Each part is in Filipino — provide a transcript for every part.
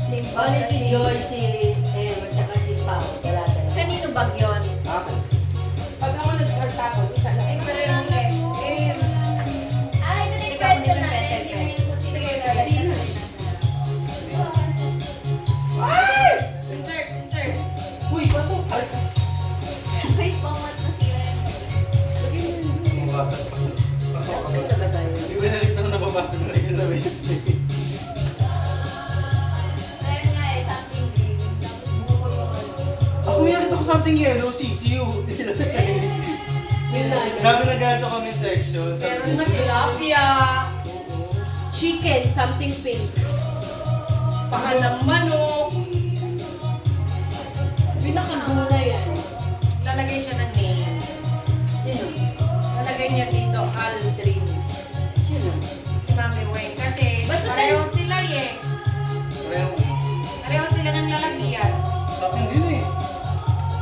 Only si Joy, si Em, at saka si Pao. Dalaga. Kanino bag yun? Akin. Pag ako nagtapon, isa lang. Ay, pero yung yes. Ah, ito na yung Ikaw question muna yung natin. pen, Hindi pen. mo yung kung sino Sige, yung sige. lalagyan. Insert. Uy, bato. Wait, pamat na sila. Mabasag. Nakita ba tayo? Hindi ko nalik na nababasag na rin na Wednesday. Ayun nga eh, something green. Tapos buko yung ano. Ako may nakita ko something yellow, sisiu. Yun na. Dami na ganyan sa comment section. Meron na tilapia. Chicken, something pink. Pakal ng manok. Pinakagula yan. Lalagay siya ng name. Sino? Lalagay niya dito, Aldrin. Sino? Si Mami Wayne. Kasi Basta pareho sila eh. Pareho. Pareho sila ng lalagyan. Sa akin din eh.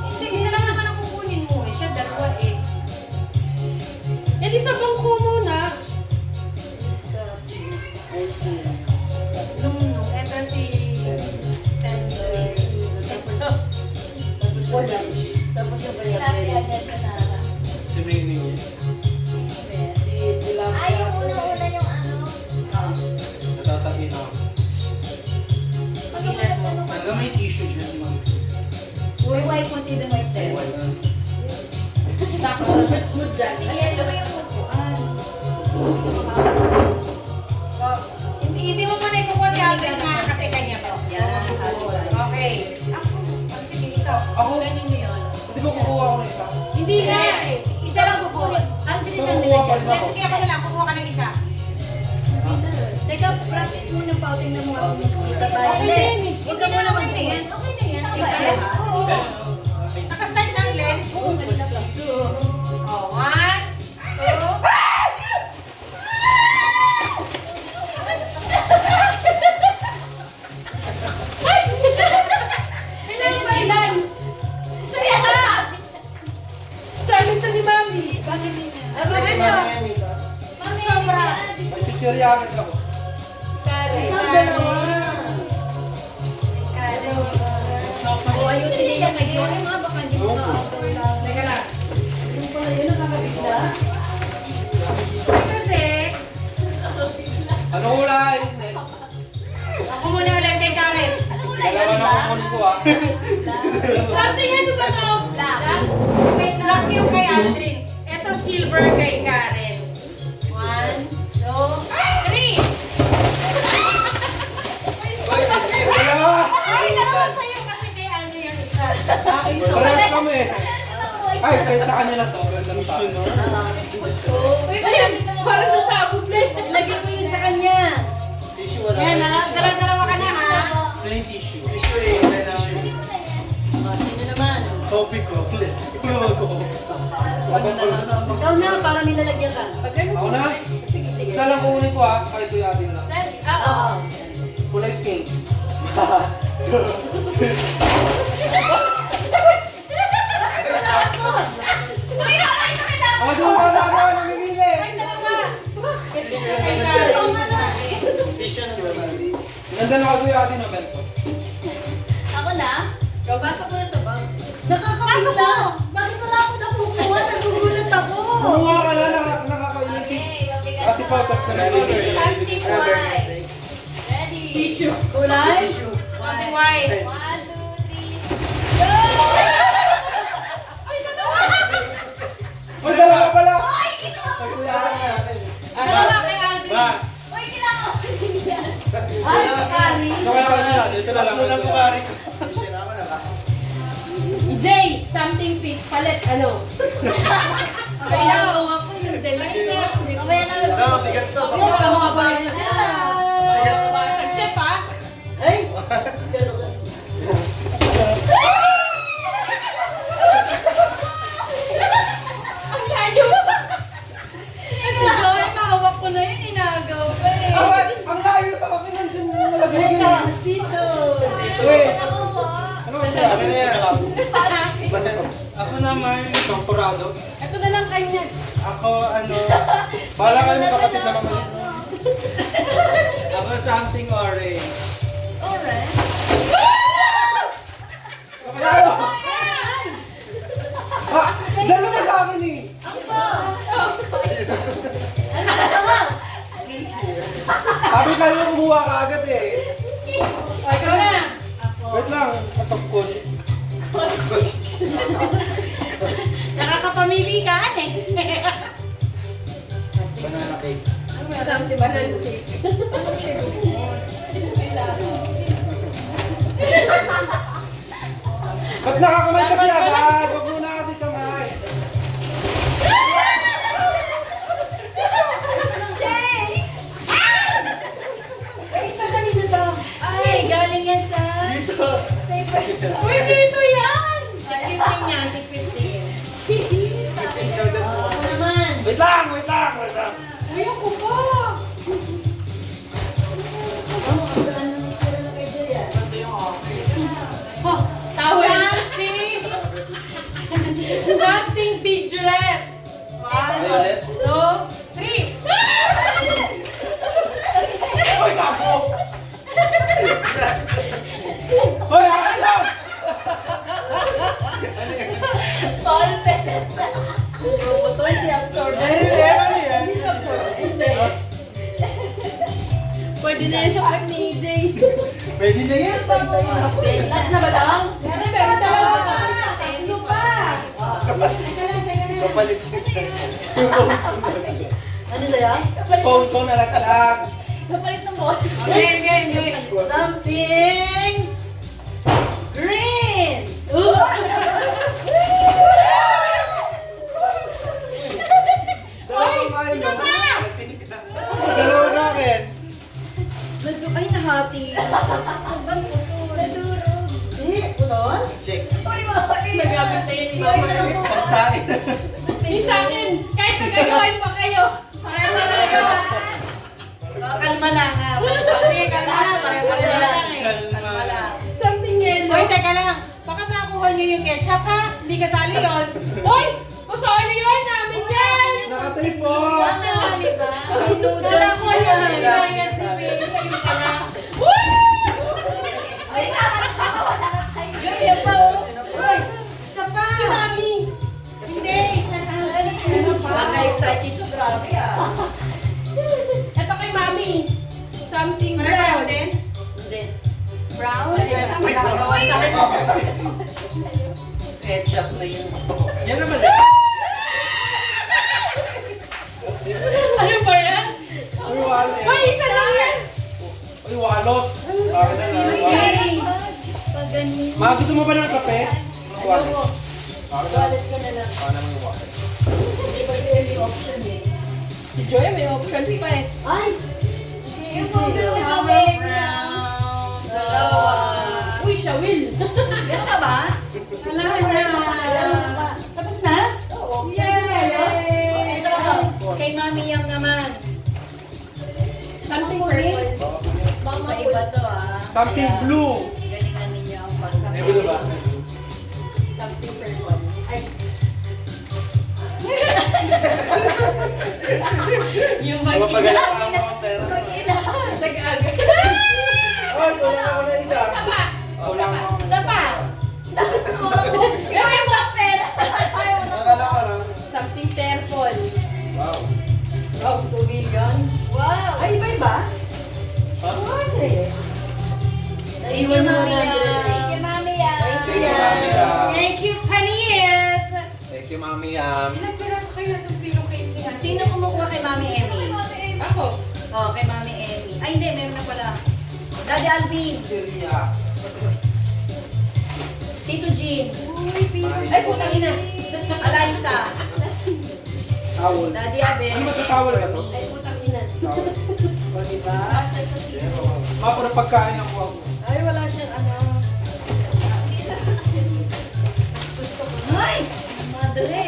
Hindi, isa lang naman ang kukunin mo eh. Siya dalawa eh. Eh di sa bangko muna. Ay, si... Nung. Ito si... Tender. Wala. Tapos yung kaya Tilapia dyan sa Nara. Si Mingning eh. Si Tilapia. Ah, yung unang-una yung ano. Natatagin ako. Pagilan mo. Sana may tissue dyan, ma'am. Uy, white mo din ang Say set. white. Dapat mo dyan. Yellow ba yung upuan? Oh, hindi mo muna ikukuha si Aldrin na kasi kanya to. Yan. Okay. Ako, sige, ikaw. Ako? Ganyan mo yun. Hindi ba kukuha ako ng isa? Hindi na eh. Isa lang bubuhos. Aldrin lang Kukuha pa rin nilagyan. ako. Sige, ako na lang. Kukuha ka ng isa. Teka, practice muna pauting ng mga miss mo. Okay na yan eh. Hindi na lang. Okay na yan. Okay na yan. Ikaw. Nakastart ng Len. Oh, 1, 2. Ilan ba ilan? Isa yan na. Sa amin to ni Mami. Ano? Sobra. May chichirya agad ako. Karen. Ang dalawa. O, ayusin niyo yung kay Joy. Mga baka hindi mo na-outdoor lang. Teka lang. Yung pala yun, nakakabigla. Kasi, Ano kulay? ako muna ulit kay Karen. Ano mo na Dalawa yan na ba? kukunin ko ah. Something ano ba to? Black. Wait, black yung kay Aldrin. Ito, silver kay Karen. 1, 2, 3. Dalawa! Ay, dalawa sa'yo kasi kay Aldrin yung isa. Parehas kami. Ay, kahit sa kanya na to. Ganda ng tao. Ayun, parang nasabot na eh. Ilagay mo yung sa kanya. Yan, dalawa ka na ha. Sa yung tissue. Sino naman? Topic ko. Inuwag ko. Ikaw na, para may lalagyan ka. Pag ganun Ako na? Sige, sige. Isa lang kukunin ko ah. Kahit tuyatin lang. Oo. Kulay pink. Ako doon ka na ako namimili. Kay Karen. Ganda na ako tuyatin na bento. Ako na? Ikaw, pasok mo na sa bag. Nakakabigla. Bakit wala ako nakukuha? Nagugulat ako. Kumuha ka na, nakakainig. Okay, mabigat Ate Pao, tas ka na. Something white. Ready? Tissue. Kulay? Something white. 1, 2, 3. Go! Ay, dalawa pala. Dalawa kay Aldrin. Ba? Uy, kailangan ko din yan. Ay, Kari. Nakasal niya. Dito na lang. Tatlo na po, Kari. Jay, something pink. Palit, ano? Ayaw, ako yung dalawa. Kasi Mamaya na lang. Baka makabasa na. Sagsep pa? Ay, ganun. Ang layo. Si Joy, mahawak ko na yun. Inagaw pa eh. Ang layo sa akin. Nandiyan mo nalagay yun. Sito. Wait. Ako po. Ano kaya? Ako naman, temporado. Ito na lang kanya. Ako, bahala kayo magkapatid na kami. Ako something orange. Alright. Banana cake. Ba't nakakamay kasi agad? Huwag muna kasi kamay. Ay, galing yan sa... Dito. Uy, dito yan! Tig 15 yan, tig 15. Ako naman. Wait lang, wait lang, wait lang. Uy, ako pa! Oh, towel. Something vigilant. Violet. 2, 3. Hoy, kapo! Hoy, akin lang! Ito hindi absorb. Ano yan? Ano yan? Pwede na yan siya pag ni AJ. Pwede na yan. Last na ba lang? Ano ba? Ito. Ano pa? Kapalit yung sa'yo. Ano na yan? Phone ko nalaglag. Kapalit ng ball. Game, game, game. Something green. Hoy, Isa pa! Dalawa na akin. Ay, nahati. Nadurog. Eh, putol? Check. Nagamit na yan ni Mama. Pagtain. Hindi sa akin. Kahit magagawin pa kayo. Pare-pareho. Kalma lang ha. Sige, kalma lang. Pare-pareho lang eh. Kalma lang. Something yellow. Hoy, teka lang. Baka makuha niyo yung ketchup ha? Hindi kasali yun. Hoy! Kasali yun namin yan! Nakatay po. Kasali ba? May noodles Wala ko yun. yan. Ayan si Pili. Kayo pala. Ganyan pa oh. Hoy, isa pa. Si Mami. Hindi, isa na. Ano pa? Baka-excited to. Grabe ah. Ito kay Mami. Something Pare-pareho brown. din? Hindi. Brown? Ito, magkakagawa tayo. Etchas na yun. Yan naman. Ano ba yan? Uy, walot. Hoy, isa lang yan! Uy, walot. Akin na lang. James. Pag ganyan. Ma, gusto mo ba ng kape? Wallet. Wallet ka na lang. Paano naman yung wallet? Hindi ba yun yung option eh? Si Joy, may options pa eh. Ay! Yung powder with Brown. away. Dalawa. Uy, siya will. Yan ka ba? Wala na. Tapos na? Oo. Yay! Ito. Kay Mami Yam naman. Something green. Iba to ah. Something Kaya, blue. Galingan ninyo ang May blue ba? Something purple. Ay, Yung Mapagalang ang mga pera. nag-aga. Ay, kulang ako na isa. Isa pa. Kulang ako na Isa pa. Gawin mo pera. Nakala ko lang. Something purple. Wow. Oh, 2 million. Wow. Ay, iba-iba? Ha? Thank you, Mami Yam. Thank you, Mami. Thank you, Mami Yam. Thank you, Panis. Thank you, Mami Yam. Ilang piraso kayo ng pillowcase ni Hasi? Sino kumukuha kay Mami Emmy? Ako. Oh, kay Mami Emmy. Ay, hindi. Meron na pala. Daddy Alvin. Syria. Tito Jean. Ay, putang ina. Eliza. Towel. Daddy Abel. Ano ba ito, towel ba ito? Ay, putang ina. Towel. O, diba? Ma, puro pagkain ang kuha ko. Ay, wala siyang ano. Gusto ko. Ay! Madre.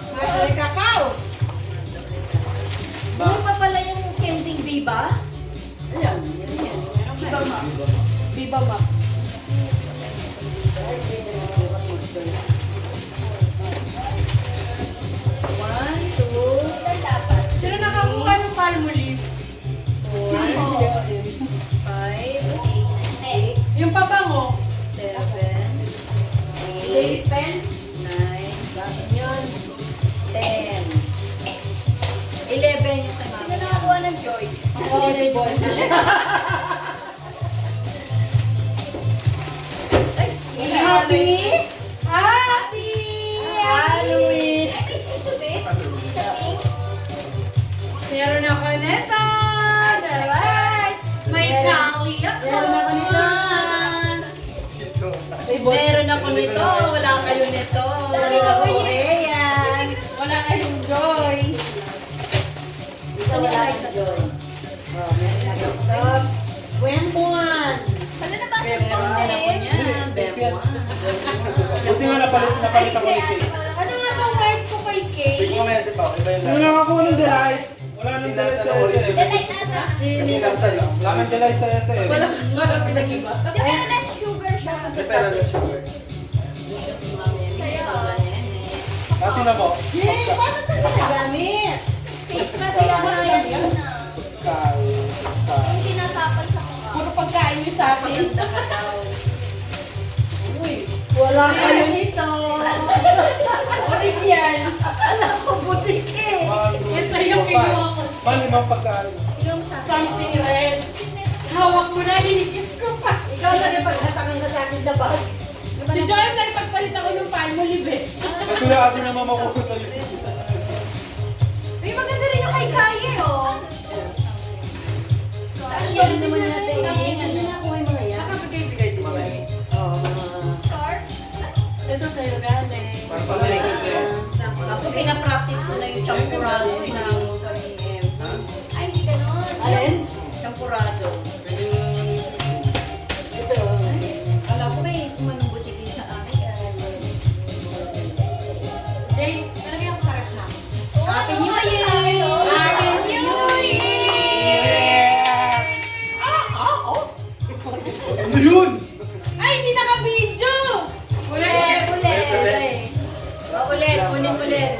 Madre kakao. Ano pa pala yung Kending Viva? Ayan. Viva Max. Viva Max. One, two, Sino nakakuha ng palmolive? five, Yung pabango. 7, 8, Ladies pen. 9, bakit yun? 10, 11 yung kay Sino Mami. nakakuha ng joy? Happy? Happy! Halloween! Isa pink. Meron ako nito! Meron ako nito, wala kayo nito. Ayan. Wala kayong joy. Isa wala isa doon. Oh, meron ako. Buembuan. Wala na ba sa Meron din ako phone? niyan. Buembuan. Buti nga napalit ako ni Kay. Ano nga bang word ko kay Kay? Big moment pa. Iba yung Ano lang ako ng delight? Wala nang Kasi delight nasa sa origin. SM. Delight ata. Kasi nasa lang. Wala nang delight sa SM. Walang pinag-iba. Di ba na less sugar siya? Pero lang sugar. Si Mami. Ate na mo. Yay! Paano ito nagagamit? Face mask lang na yan na. Kay. Yung tinatapan sa mukha. Puro pagkain niyo sa akin. Maganda ka daw. Uy, wala kayo nito. Uy, yan. Alam ko, butik eh. Yan pa yung kinuha ko. Paano yung mga pagkain? Yung something red. Hawak mo na, hinikit ko pa. Ikaw na rin paghatakan ka sa akin sa bag. Si Joy, nagpagpalit ako yung palmolive eh. Ito yung ate na mamakukuta yun. Uy, maganda rin yung kay Kaye, oh. Saan yun naman natin? Saan na ako may mga yan? Nakapagay-bigay din ba? Oo. Scarf? Ito sa'yo galing. Para pala-ikot eh. Ako, pinapractice ko na yung champurado ng Ha? Ay, hindi ganun. Alin? Champurado. Ito. Alam ko may kumanong butiki sa akin. Jay, talaga ako sarap na. Happy New Year! Happy New Year! Ano yun? Ay, hindi naka-video! Ulit! Ulit. Ulit! Ulit! Ulit! Ulit!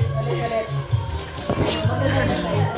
Ulit!